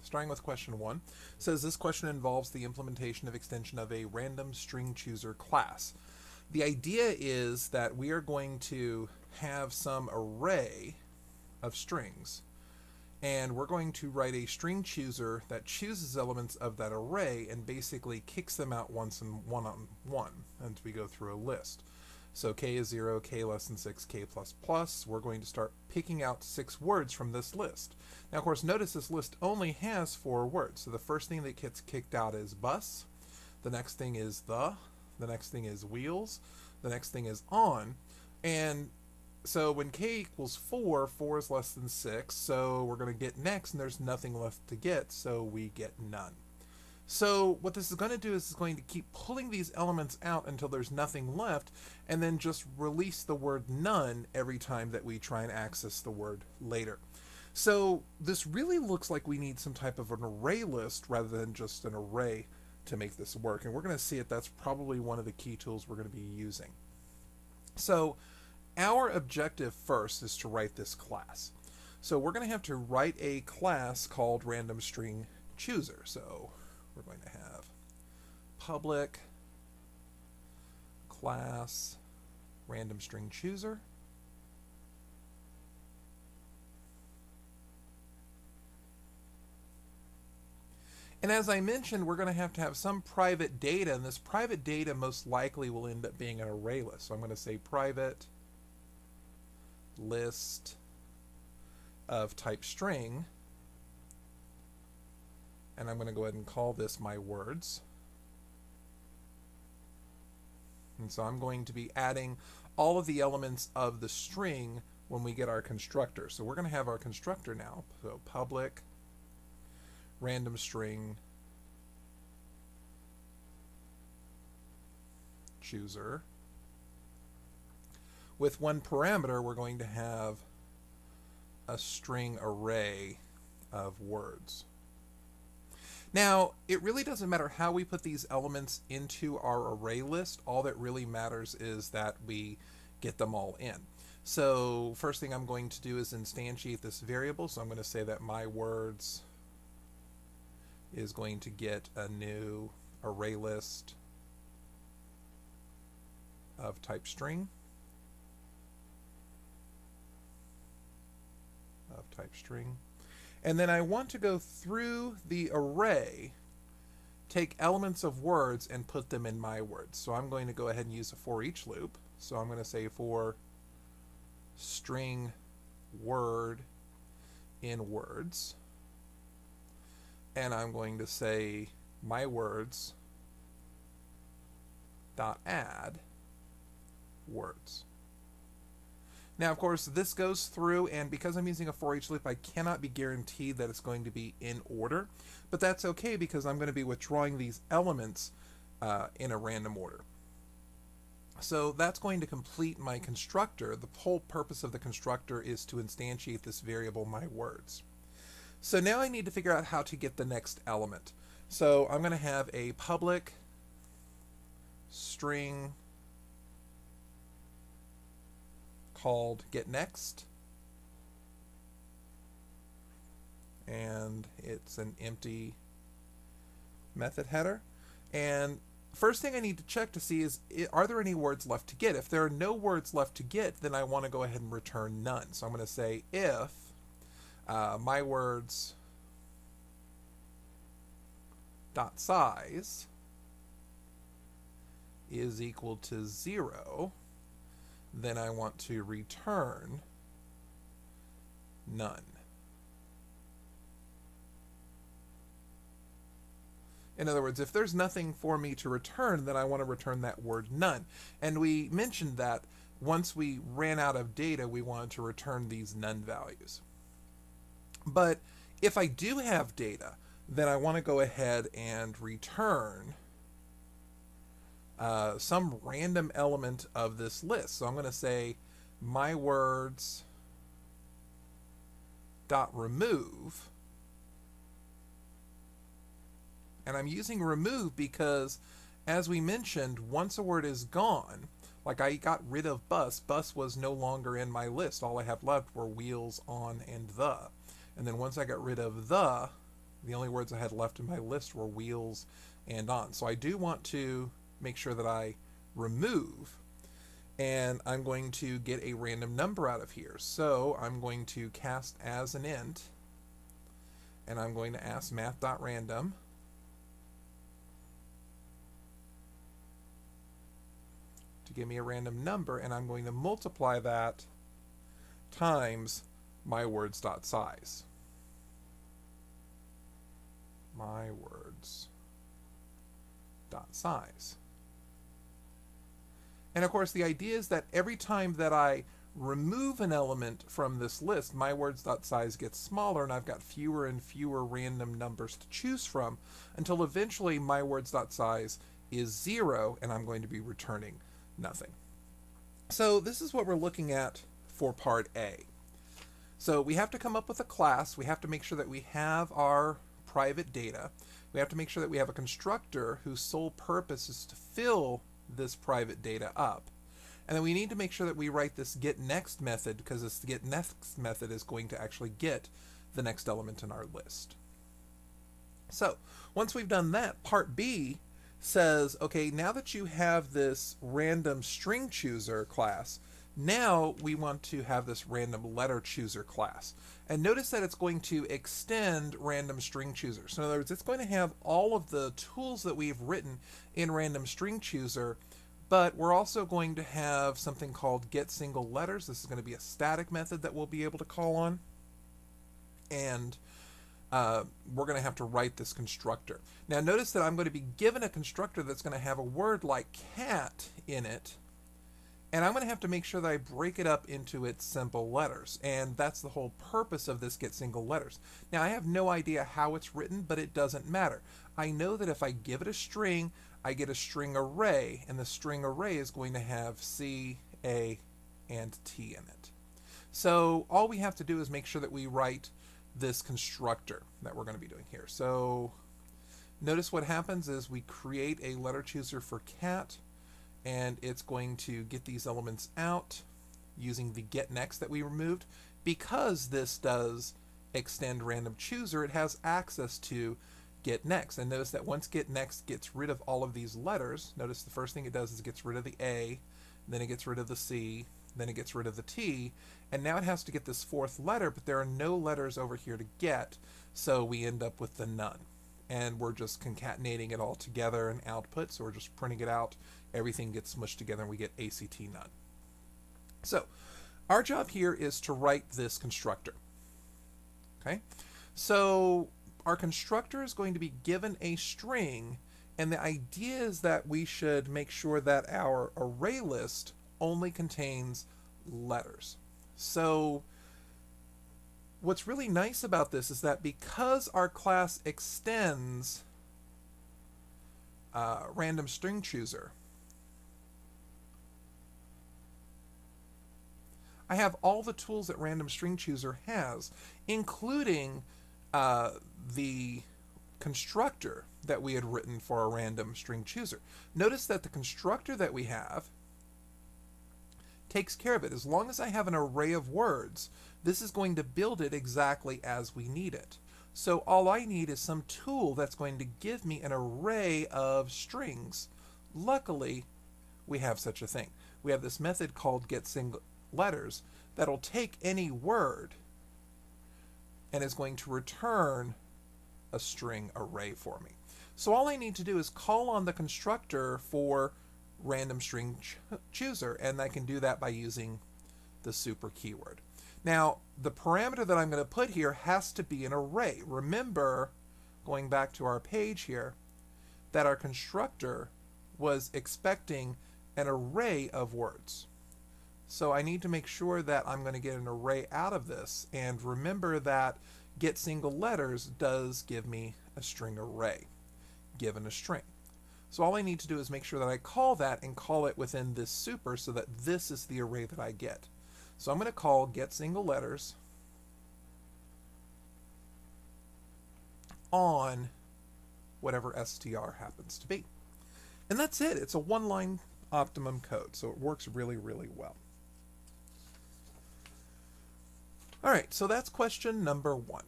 starting with question 1, says this question involves the implementation of extension of a random string chooser class. The idea is that we are going to have some array of strings, and we're going to write a string chooser that chooses elements of that array and basically kicks them out once and one on one as we go through a list. So k is 0, k less than 6, k plus plus. We're going to start picking out 6 words from this list. Now, of course, notice this list only has 4 words. So the first thing that gets kicked out is bus. The next thing is the next thing is wheels. The next thing is on. And so when k equals 4, 4 is less than 6. So we're going to get next, and there's nothing left to get, so we get none. So what this is going to do is it's going to keep pulling these elements out until there's nothing left, and then just release the word none every time that we try and access the word later. So this really looks like we need some type of an array list rather than just an array to make this work. And we're going to see that's probably one of the key tools we're going to be using. So our objective first is to write this class. So we're going to have to write a class called random string chooser. So we're going to have public class random string chooser. And as I mentioned, we're going to have some private data, and this private data most likely will end up being an array list. So I'm going to say private list of type string, and I'm going to go ahead and call this my words. And so I'm going to be adding all of the elements of the string when we get our constructor. So we're going to have our constructor now. So public random string chooser. With one parameter, we're going to have a string array of words. Now, it really doesn't matter how we put these elements into our array list. All that really matters is that we get them all in. So first thing I'm going to do is instantiate this variable. So I'm going to say that my words is going to get a new array list of type string. And then I want to go through the array, take elements of words, and put them in my words. So I'm going to go ahead and use a for each loop. So I'm going to say for string word in words. And I'm going to say my words dot add words. Now, of course, this goes through, and because I'm using a for each loop, I cannot be guaranteed that it's going to be in order, but that's okay because I'm going to be withdrawing these elements in a random order. So that's going to complete my constructor. The whole purpose of the constructor is to instantiate this variable, my words. So now I need to figure out how to get the next element. So I'm going to have a public string called getNext, and it's an empty method header. And first thing I need to check to see is, are there any words left to get? If there are no words left to get, then I want to go ahead and return none. So I'm going to say if my words dot size is equal to 0, then I want to return none. In other words, if there's nothing for me to return, then I want to return that word none. And we mentioned that once we ran out of data, we wanted to return these none values. But if I do have data, then I want to go ahead and return some random element of this list. So I'm going to say my words dot remove, and I'm using remove because, as we mentioned, once a word is gone, like I got rid of bus was no longer in my list. All I have left were wheels, on, and the. And then once I got rid of the, The only words I had left in my list were wheels and on. So I do want to make sure that I remove, and I'm going to get a random number out of here. So I'm going to cast as an int, and I'm going to ask math.random to give me a random number, and I'm going to multiply that times my words.size. My words.size. And of course, the idea is that every time that I remove an element from this list, my words.size gets smaller, and I've got fewer and fewer random numbers to choose from until eventually my words.size is 0, and I'm going to be returning nothing. So this is what we're looking at for part A. So we have to come up with a class. We have to make sure that we have our private data. We have to make sure that we have a constructor whose sole purpose is to fill this private data up. And then we need to make sure that we write this getNext method, because this getNext method is going to actually get the next element in our list. So once we've done that, part B says, okay, now that you have this random string chooser class, now we want to have this random letter chooser class. And notice that it's going to extend random string chooser. So in other words, it's going to have all of the tools that we've written in random string chooser, but we're also going to have something called getSingleLetters. This is going to be a static method that we'll be able to call on. And we're going to have to write this constructor. Now notice that I'm going to be given a constructor that's going to have a word like cat in it, and I'm going to have to make sure that I break it up into its simple letters, and that's the whole purpose of this getSingleLetters. Now I have no idea how it's written, but it doesn't matter. I know that if I give it a string, I get a string array, and the string array is going to have C, A, and T in it. So all we have to do is make sure that we write this constructor that we're going to be doing here. So notice what happens is we create a letter chooser for cat, and it's going to get these elements out using the getNext that we removed. Because this does extend random chooser, it has access to getNext. And notice that once getNext gets rid of all of these letters, notice the first thing it does is it gets rid of the A, then it gets rid of the C, then it gets rid of the T, and now it has to get this fourth letter, but there are no letters over here to get, so we end up with the none. And we're just concatenating it all together in output, so we're just printing it out, everything gets smushed together, and we get ACT none. So our job here is to write this constructor. Okay, so our constructor is going to be given a string, and the idea is that we should make sure that our array list only contains letters. So what's really nice about this is that because our class extends random string chooser, I have all the tools that random string chooser has, including the constructor that we had written for a random string chooser. Notice that the constructor that we have takes care of it. As long as I have an array of words, this is going to build it exactly as we need it. So all I need is some tool that's going to give me an array of strings. Luckily, we have such a thing. We have this method called getSingleLetters that'll take any word and is going to return a string array for me. So all I need to do is call on the constructor for random string chooser, and I can do that by using the super keyword. Now the parameter that I'm going to put here has to be an array. Remember, going back to our page here, that our constructor was expecting an array of words. So I need to make sure that I'm going to get an array out of this, and remember that getSingleLetters does give me a string array given a string. So all I need to do is make sure that I call that and call it within this super so that this is the array that I get. So I'm going to call getSingleLetters on whatever str happens to be. And that's it. It's a one-line optimum code, so it works really, really well. All right, so that's question number 1.